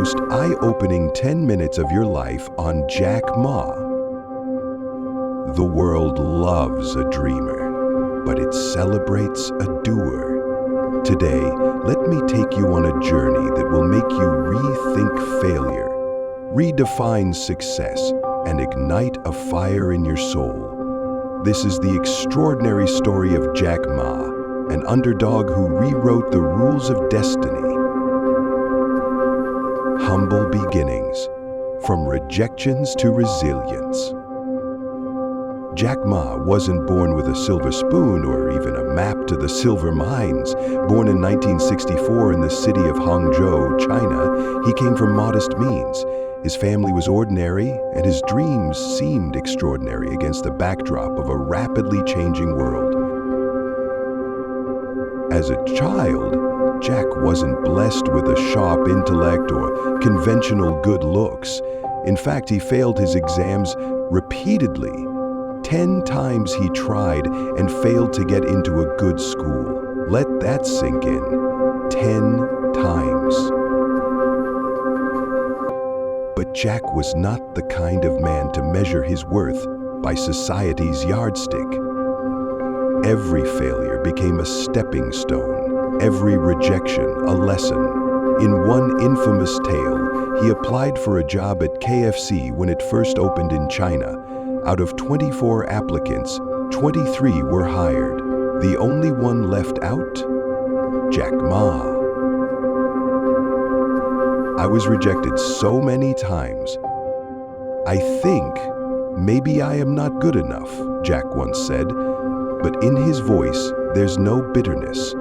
most eye-opening 10 minutes of your life on Jack Ma. The world loves a dreamer, but it celebrates a doer. Today, let me take you on a journey that will make you rethink failure, redefine success, and ignite a fire in your soul. This is the extraordinary story of Jack Ma, an underdog who rewrote the rules of destiny. Humble beginnings, from rejections to resilience. Jack Ma wasn't born with a silver spoon or even a map to the silver mines. Born in 1964 in the city of Hangzhou, China, he came from modest means. His family was ordinary, and his dreams seemed extraordinary against the backdrop of a rapidly changing world. As a child, Jack wasn't blessed with a sharp intellect or conventional good looks. In fact, he failed his exams repeatedly. 10 times he tried and failed to get into a good school. Let that sink in. 10 times. But Jack was not the kind of man to measure his worth by society's yardstick. Every failure became a stepping stone. Every rejection, a lesson. In one infamous tale, he applied for a job at KFC when it first opened in China. Out of 24 applicants, 23 were hired. The only one left out? Jack Ma. I was rejected so many times. I think maybe I am not good enough, Jack once said. But in his voice, there's no bitterness.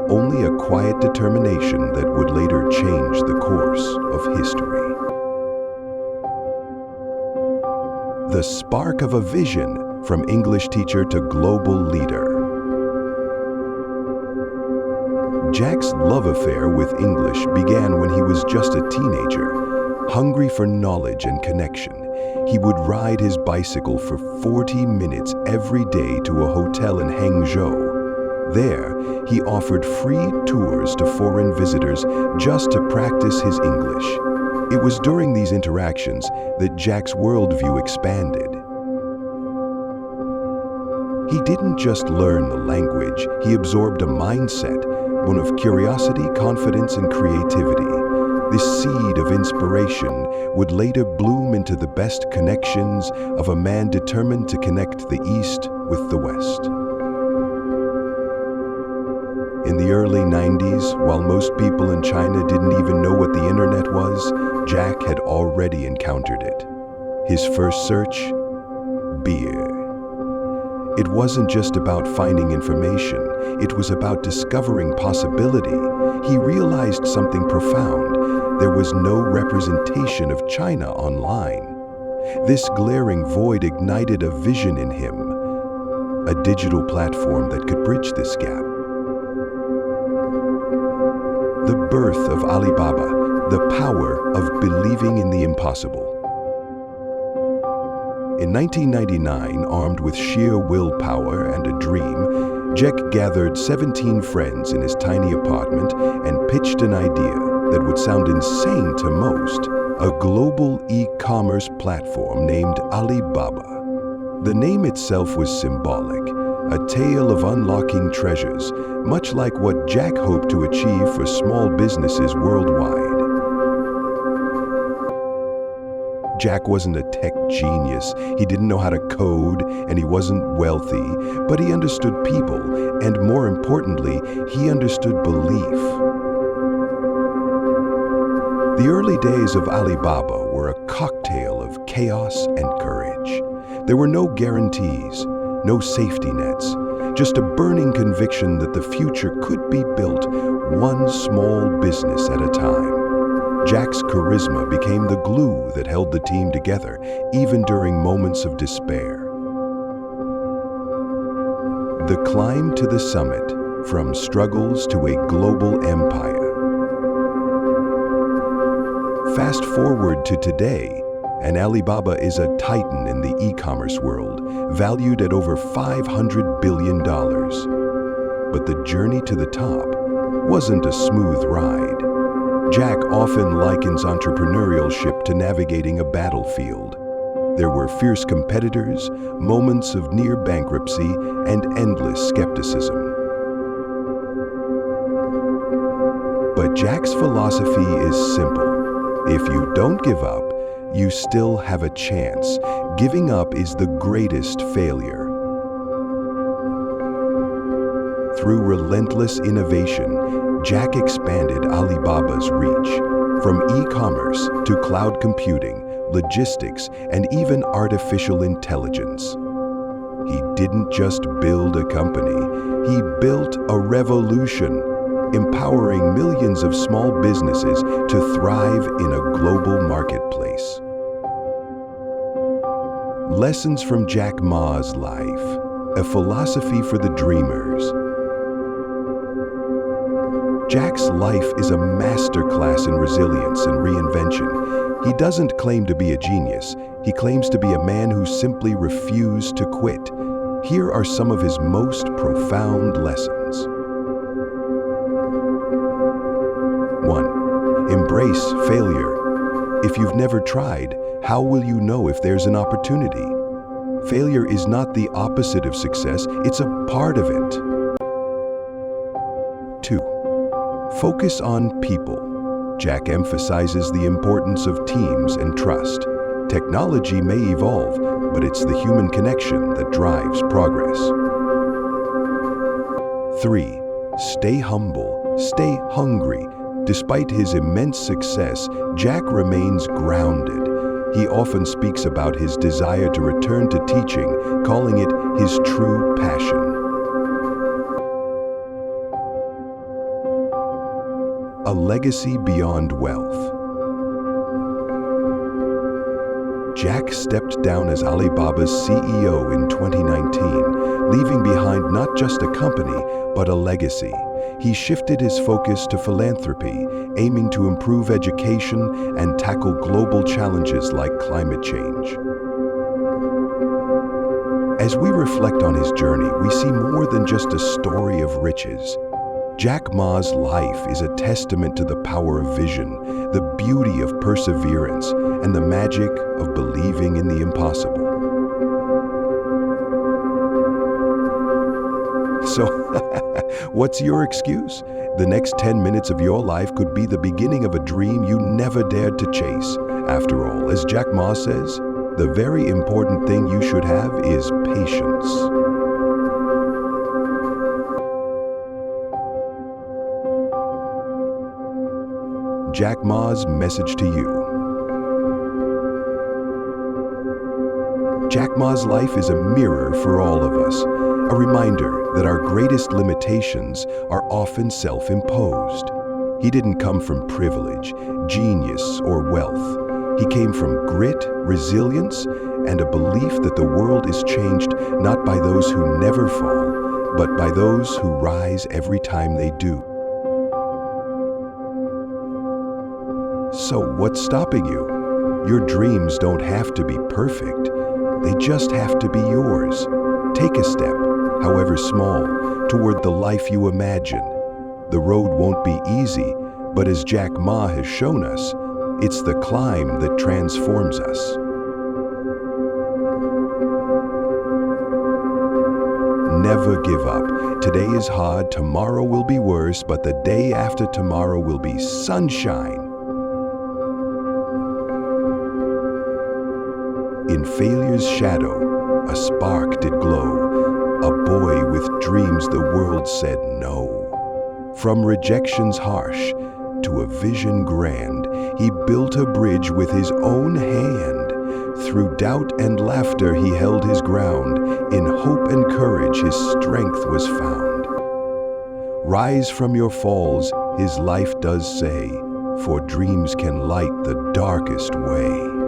Only a quiet determination that would later change the course of history. The spark of a vision, from English teacher to global leader. Jack's love affair with English began when he was just a teenager. Hungry for knowledge and connection, he would ride his bicycle for 40 minutes every day to a hotel in Hangzhou. There, he offered free tours to foreign visitors just to practice his English. It was during these interactions that Jack's worldview expanded. He didn't just learn the language, he absorbed a mindset, one of curiosity, confidence, and creativity. This seed of inspiration would later bloom into the best connections of a man determined to connect the East with the West. In the early 90s, while most people in China didn't even know what the internet was, Jack had already encountered it. His first search? Beer. It wasn't just about finding information, it was about discovering possibility. He realized something profound. There was no representation of China online. This glaring void ignited a vision in him, a digital platform that could bridge this gap. The birth of Alibaba, the power of believing in the impossible. In 1999, armed with sheer willpower and a dream, Jack gathered 17 friends in his tiny apartment and pitched an idea that would sound insane to most, a global e-commerce platform named Alibaba. The name itself was symbolic, a tale of unlocking treasures, much like what Jack hoped to achieve for small businesses worldwide. Jack wasn't a tech genius, he didn't know how to code, and he wasn't wealthy, but he understood people, and more importantly, he understood belief. The early days of Alibaba were a cocktail of chaos and courage. There were no guarantees, no safety nets, just a burning conviction that the future could be built one small business at a time. Jack's charisma became the glue that held the team together, even during moments of despair. The climb to the summit, from struggles to a global empire. Fast forward to today, and Alibaba is a titan in the e-commerce world, valued at over $500 billion. But the journey to the top wasn't a smooth ride. Jack often likens entrepreneurship to navigating a battlefield. There were fierce competitors, moments of near bankruptcy, and endless skepticism. But Jack's philosophy is simple. If you don't give up, you still have a chance. Giving up is the greatest failure. Through relentless innovation, Jack expanded Alibaba's reach, from e-commerce to cloud computing, logistics, and even artificial intelligence. He didn't just build a company, he built a revolution, empowering millions of small businesses to thrive in a global marketplace. Lessons from Jack Ma's life, a philosophy for the dreamers. Jack's life is a masterclass in resilience and reinvention. He doesn't claim to be a genius. He claims to be a man who simply refused to quit. Here are some of his most profound lessons. 1. Embrace failure. If you've never tried, how will you know if there's an opportunity? Failure is not the opposite of success, it's a part of it. 2. Focus on people. Jack emphasizes the importance of teams and trust. Technology may evolve, but it's the human connection that drives progress. 3. Stay humble, stay hungry. Despite his immense success, Jack remains grounded. He often speaks about his desire to return to teaching, calling it his true passion. A legacy beyond wealth. Jack stepped down as Alibaba's CEO in 2019, leaving behind not just a company, but a legacy. He shifted his focus to philanthropy, aiming to improve education and tackle global challenges like climate change. As we reflect on his journey, we see more than just a story of riches. Jack Ma's life is a testament to the power of vision, the beauty of perseverance, and the magic of believing in the impossible. So, what's your excuse? The next 10 minutes of your life could be the beginning of a dream you never dared to chase. After all, as Jack Ma says, the very important thing you should have is patience. Jack Ma's message to you. Jack Ma's life is a mirror for all of us, a reminder that our greatest limitations are often self-imposed. He didn't come from privilege, genius, or wealth. He came from grit, resilience, and a belief that the world is changed not by those who never fall, but by those who rise every time they do. So what's stopping you? Your dreams don't have to be perfect. They just have to be yours. Take a step, however small, toward the life you imagine. The road won't be easy, but as Jack Ma has shown us, it's the climb that transforms us. Never give up. Today is hard, tomorrow will be worse, but the day after tomorrow will be sunshine. In failure's shadow, a spark did glow, a boy with dreams the world said no. From rejection's harsh to a vision grand, he built a bridge with his own hand. Through doubt and laughter he held his ground, in hope and courage his strength was found. Rise from your falls, his life does say, for dreams can light the darkest way.